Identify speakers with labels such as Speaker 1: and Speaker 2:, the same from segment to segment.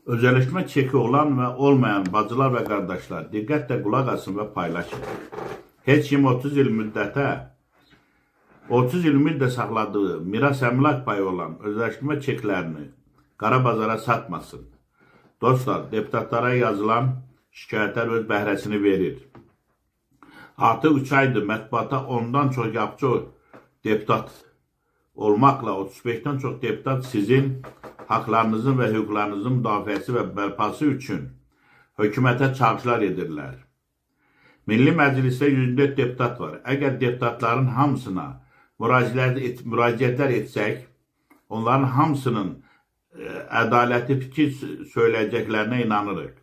Speaker 1: Özelleşme çeki olan ve olmayan bacılar ve kardeşler dikkatle kulak asın ve paylaşın. Heç kim 30 il müddət saxladığı miras əmlak payı olan özləşdirmə çeklərini qara bazara satmasın. Dostlar, deputatlara yazılan şikayətlər öz bəhrəsini verir. Artıq 3 aydır mətbuata ondan çox yapıcı deputat olmaqla 35'ten çox deputat sizin haqlarınızın və hüquqlarınızın müdafiəsi və bərpası üçün hökumətə çağrışlar edirlər. Milli Məclisdə 104 deputat var. Əgər deputatların hamısına müraciətlər etsək, onların hamısının ədalətli fikir söyləyəcəklərinə inanırıq.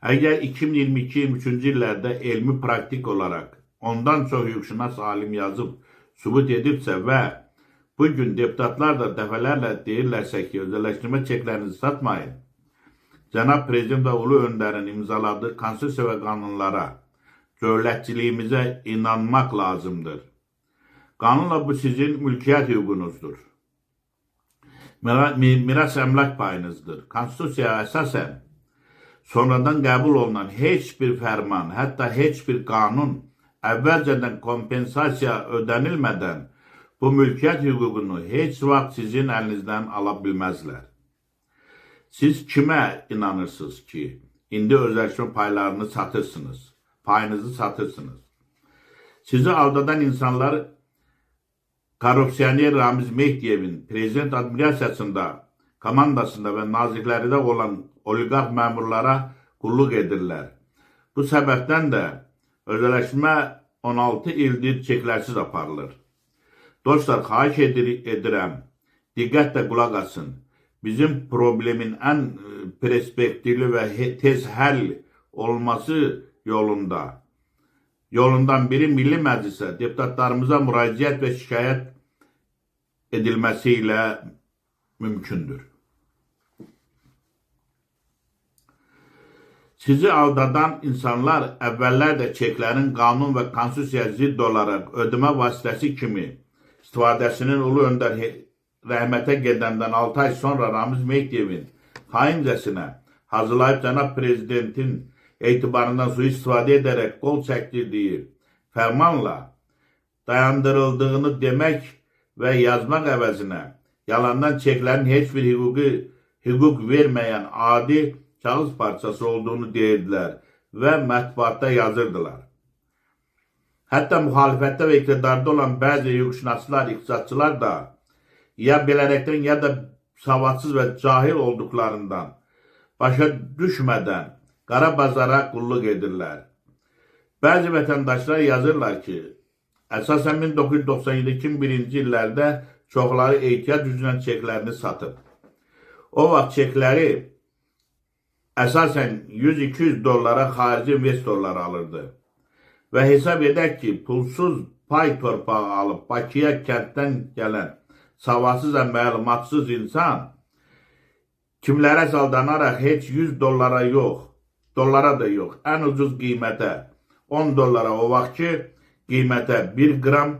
Speaker 1: Əgər 2022-23-cü illərdə elmi praktik olaraq ondan çox hüquqşünas alim yazıb sübut edibsə və bugün deputatlar da dəfələrlə deyirlərsə ki, özəlləşdirmə çeklərinizi satmayın, Cənab Prezident və Ulu Öndərin imzaladığı konstitusiya və qanunlara, dövlətçiliyimizə inanmaq lazımdır. Qanunla bu sizin mülkiyyət hüququnuzdur. Miras əmlak payınızdır. Konstitusiyaya əsasən sonradan qəbul olunan heç bir fərman, hətta heç bir qanun əvvəlcədən kompensasiya ödənilmədən bu mülkiyyət hüququnu heç vaxt sizin əlinizdən ala bilməzlər. Siz kimə inanırsınız ki, indi özləşmə paylarını satırsınız, payınızı satırsınız? Sizi aldadan insanlar korrupsiyoner Ramiz Mehdiyevin prezident administrasiyasında, komandasında və nazirlərində olan oliqarx məmurlara qulluq edirlər. Bu səbəbdən də özələşmə 16 ildir çeklərsiz aparılır. Dostlar, xahiş edirəm, diqqətlə qulaq asın. Bizim problemin ən perspektivli və tez həll olması yolundan biri Milli Məclisə, deputatlarımıza müraciət və şikayət edilməsi ilə mümkündür. Sizi aldadan insanlar əvvəllər də çeklərin qanun və konstitusiya zidd olaraq ödəmə vasitəsi kimi istifadəsinin Ulu Öndər rəhmətə gedəndən 6 ay sonra Ramiz Mehdiyevin xaincəsinə hazırlayıb Cənab Prezidentin etibarından sui-istifadə edərək qol çəkdirdiyi fərmanla dayandırıldığını demək və yazmaq əvəzinə yalandan çeklərin heç bir hüquq verməyən adi kağız parçası olduğunu deyirdilər və mətbuatda yazırdılar. Hətta müxalifətdə və iqtidarda olan bəzi hüquqşünaslar, iqtisadçılar da ya bilərəkdən ya da savadsız və cahil olduqlarından başa düşmədən qara bazara qulluq edirlər. Bəzi vətəndaşlar yazırlar ki, əsasən 1997-2001-ci illərdə çoxları ehtiyac üzrə çeklərini satıb. O vaxt çekləri əsasən 100-200 dollara xarici investorlar alırdı. Və hesab edək ki, pulsuz pay torpağı alıb Bakıya kənddən gələn savadsız və məlumatsız insan kimlərə saldanaraq heç 100 dollara yox, dollara da yox, ən ucuz qiymətə 10 dollara o vaxtki qiymətə 1 qram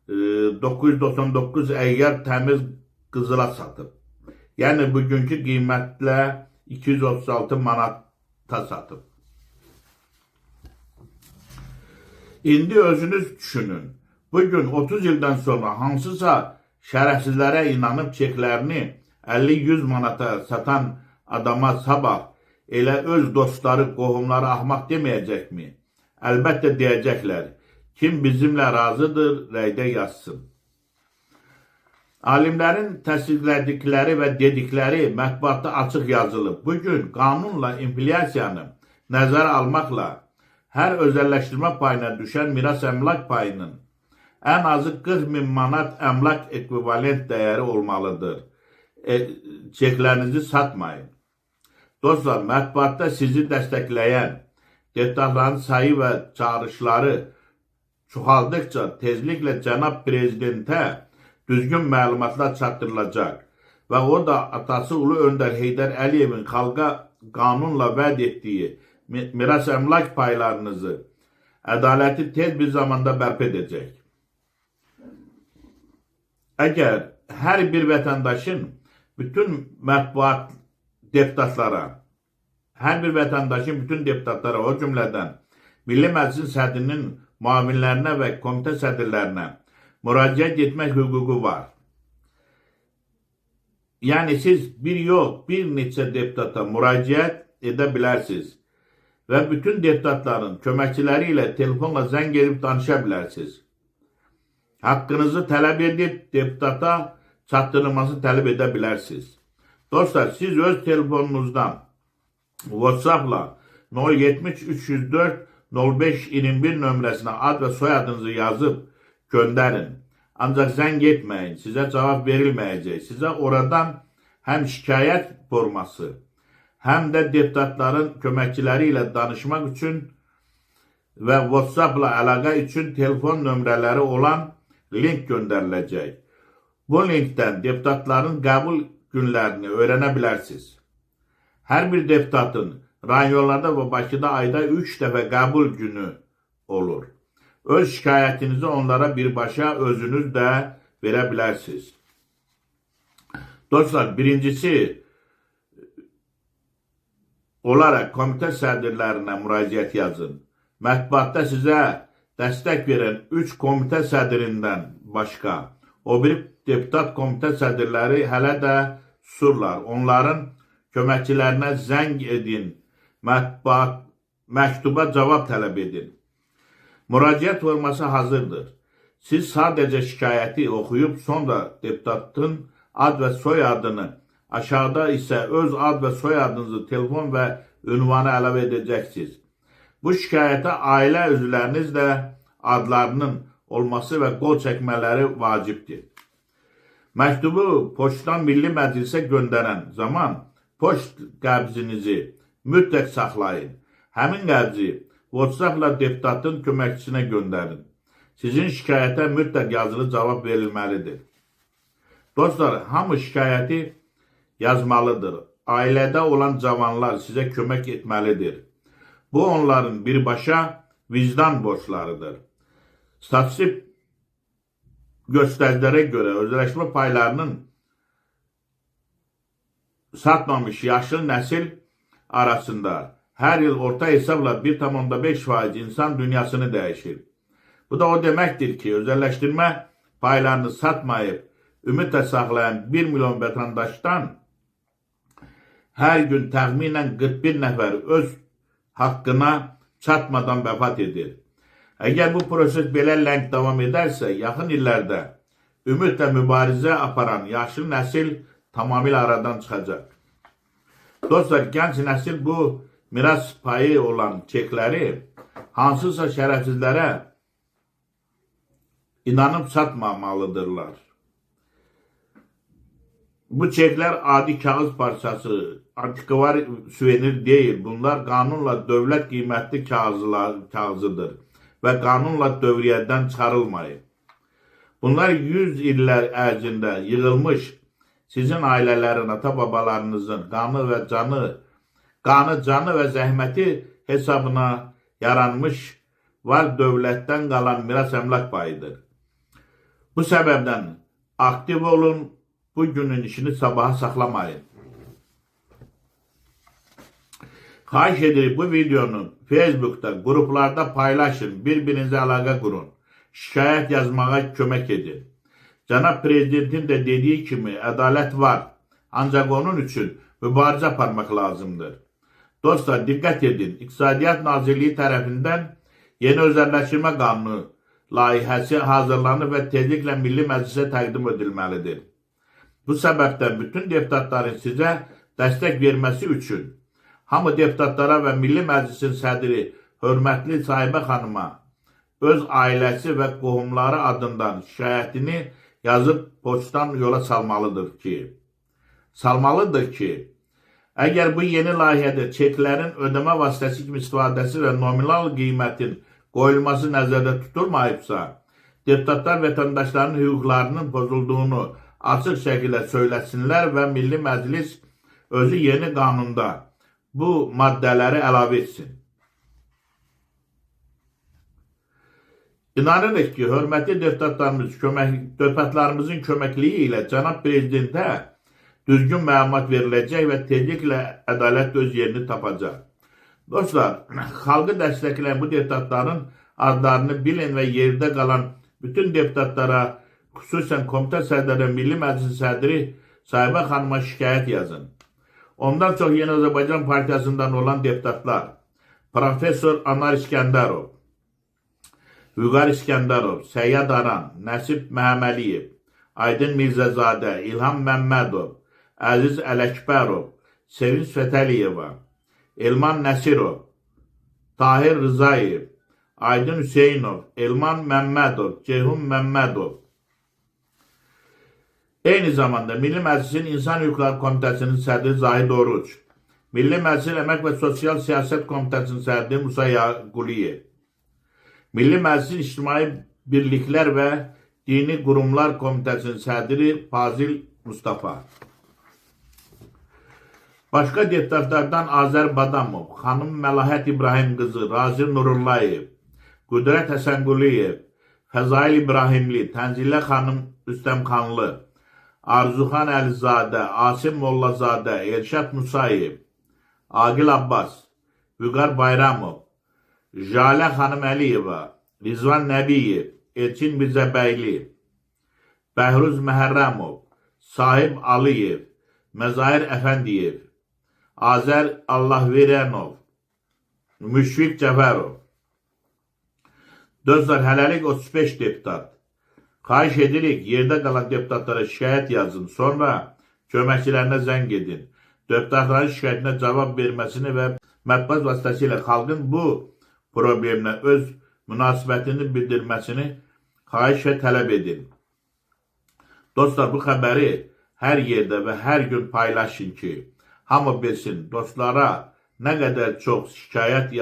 Speaker 1: 999 əyyar təmiz qızıla satıb. Yəni bugünkü qiymətlə 236 manata satıb. İndi özünüz düşünün. Bugün 30 ildən sonra hansısa şərəfsizlərə inanıb çeklərini 50-100 manata satan adama sabah elə öz dostları, qohumları axmaq deməyəcəkmi? Əlbəttə deyəcəklər. Kim bizimlə razıdır, rəydə yazsın. Alimlərin təsdiqlədikləri və dedikləri mətbuatda açıq yazılıb. Bugün qanunla inflyasiyanı nəzərə almaqla hər özəlləşdirmə payına düşən miras əmlak payının ən azı 40.000 manat əmlak ekvivalent dəyəri olmalıdır. Çeklərinizi satmayın. Dostlar, mətbuatda sizi dəstəkləyən deputatların sayı və çağrışları çoxaldıqca tezliklə Cənab Prezidentə düzgün məlumatlar çatdırılacaq və o da atası Ulu Öndər Heydər Əliyevin xalqa qanunla vəd etdiyi miras əmlak paylarınızı ədaləti tez bir zamanda bərpa edəcək. Əgər hər bir vətəndaşın bütün mətbuat deputatlara, hər bir vətəndaşın bütün deputatlara, o cümlədən Milli Məclisin sədrinin müavinlərinə və komitə sədrlərinə müraciət etmək hüququ var. Yəni siz bir neçə deputata müraciət edə bilərsiniz və bütün deputatların köməkçiləri ilə telefonla zəng edib danışa bilərsiniz. Haqqınızı tələb edib deputata çatdırılmasını tələb edə bilərsiniz. Dostlar, siz öz telefonunuzdan WhatsApp-la 070 304 0521 nömrəsinə ad və soyadınızı yazıb göndərin. Ancaq zəng etməyin, sizə cavab verilməyəcək. Sizə oradan həm şikayət forması, həm də deputatların köməkçiləri ilə danışmaq üçün və WhatsApp-la əlaqə üçün telefon nömrələri olan link göndəriləcək. Bu linkdən deputatların qəbul günlərini öyrənə bilərsiniz. Hər bir deputatın rayonlarda və Bakıda ayda 3 dəfə qəbul günü olur. Öz şikayətinizi onlara birbaşa özünüz də verə bilərsiniz. Dostlar, birincisi olaraq komitə sədrlərinə müraciət yazın. Mətbuatda sizə dəstək verən 3 komitə sədrindən başqa o bir deputat komitə sədrləri hələ də susurlar. Onların köməkçilərinə zəng edin, məktuba cavab tələb edin. Müraciət forması hazırdır. Siz sadəcə şikayəti oxuyub sonra deputatın ad və soyadını, aşağıda isə öz ad və soyadınızı, telefon və ünvanı əlavə edəcəksiniz. Bu şikayətə ailə üzvləriniz də adlarının olması və qol çəkmələri vacibdir. Məktubu poçtdan Milli Məclisə göndərən zaman poçt qəbzinizi mütləq saxlayın. Həmin qəbzi WhatsApp-la deputatın köməkçisinə göndərin. Sizin şikayətə mütləq yazılı cavab verilməlidir. Dostlar, hamı şikayəti yazmalıdır. Ailədə olan cavanlar sizə kömək etməlidir. Bu, onların birbaşa vicdan borçlarıdır. Statistik göstəricilərə görə özləşmə paylarının satmamış yaşlı nəsil arasında hər il orta hesabla 1,5% insan dünyasını dəyişir. Bu da o deməkdir ki, özəlləşdirmə paylarını satmayıb, ümidlə saxlayan 1 milyon vətəndaşdan hər gün təxminən 41 nəfər öz haqqına çatmadan vəfat edir. Əgər bu proses belə ləng davam edərsə, yaxın illərdə ümidlə mübarizə aparan yaşlı nəsil tamamilə aradan çıxacaq. Dostlar, gənc nəsil bu miras payı olan çekləri hansısa şərəfsizlərə inanıb satmamalıdırlar. Bu çeklər adi kağız parçası, antikvar suvenir deyil. Bunlar qanunla dövlət qiymətli kağızıdır və qanunla dövriyyədən çıxarılmayıb. Bunlar 100 illər ərzində yığılmış sizin ailələrin, ata-babalarınızın qanı, canı və zəhməti hesabına yaranmış var dövlətdən qalan miras əmlak payıdır. Bu səbəbdən aktiv olun, bu günün işini sabaha saxlamayın. Xahiş edirik bu videonu Facebook'da, qruplarda paylaşın, bir-birinizə əlaqə qurun, şikayət yazmağa kömək edin. Cənab Prezidentin də dediyi kimi ədalət var, ancaq onun üçün mübarizə aparmaq lazımdır. Dostlar, diqqət edin, İqtisadiyyat Nazirliyi tərəfindən yeni özəlləşdirmə qanunu layihəsi hazırlanıb və tezliklə Milli Məclisə təqdim edilməlidir. Bu səbəbdən bütün deputatların sizə dəstək verməsi üçün hamı deputatlara və Milli Məclisin sədri hörmətli Sahibə xanıma öz ailəsi və qohumları adından şikayətini yazıb poçtdan yola salmalıdır ki, əgər bu yeni layihədə çeklərin ödəmə vasitəsi kimi istifadəsi və nominal qiymətin qoyulması nəzərdə tutulmayıbsa, deputatlar vətəndaşların hüquqlarının pozulduğunu açıq şəkildə söyləsinlər və Milli Məclis özü yeni qanunda bu maddələri əlavə etsin. İnanırıq ki, hörmətli deputatlarımızın köməkliyi ilə Cənab Prezidentə düzgün məlumat veriləcək və tezliklə ədalət öz yerini tapacaq. Dostlar, xalqı dəstəkləyən bu deputatların adlarını bilin və yerdə qalan bütün deputatlara, xüsusən komitə sədrləri, Milli Məclisin sədri Sahibə xanıma şikayət yazın. Ondan çox Yeni Azərbaycan Partiyasından olan deputatlar, Profesör Anar İskəndərov, Vüqar İskəndərov, Səyyad Aran, Nəsib Məhəmməliyev, Aydın Mirzəzadə, İlham Məmmədov, Əziz Ələkbərov, Sevinç Fətəliyeva, Elman Nəsirov, Tahir Rızayev, Aydın Hüseynov, Elman Məmmədov, Ceyhun Məmmədov. Eyni zamanda Milli Məclisin İnsan Hüquqları Komitəsinin sədri Zahid Oruç, Milli Məclisin Əmək və Sosial Siyasət Komitəsinin sədri Musa Yaquliyev, Milli Məclisin İctimai Birliklər və Dini Qurumlar Komitəsinin sədri Fazil Mustafa. Başqa deputatlardan Azər Badamov, xanım Məlahət İbrahim qızı, Razir Nurullayev, Qüdrət Həsənquliyev, Fəzail İbrahimli, Tənzilə xanım Rüstəmxanlı, Arzuxan Əlizadə, Asim Mollazadə, Elşad Musayev, Agil Abbas, Vüqar Bayramov, Jalə xanım Əliyeva, Rizvan Nəbiyev, Elçin Mirzəbəyli, Bəhruz Məhərrəmov, Sahib Aliyev, Məzahir Əfəndiyev, Azər Allahverənov, Müşfiq Cəfərov. Dostlar, hələlik 35 deputat. Xahiş edirik, yerdə qalan deputatlara şikayət yazın, sonra köməkçilərinə zəng edin. Deputatların şikayətinə cavab verməsini və mətbuat vasitəsilə xalqın bu problemlə öz münasibətini bildirməsini xahiş və tələb edin. Dostlar, bu xəbəri hər yerdə və hər gün paylaşın ki, hamı bilsin, dostlara nə qədər çox şikayət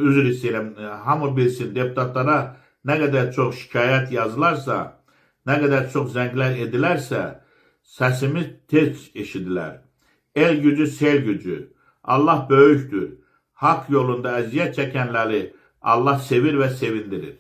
Speaker 1: üzr istəyirəm, hamı bilsin, deputatlara nə qədər çox şikayət yazılarsa, nə qədər çox zənglər edilərsə, səsimiz tez eşidilər. El gücü, sel gücü. Allah böyükdür. Haqq yolunda əziyyət çəkənləri Allah sevir və sevindirir.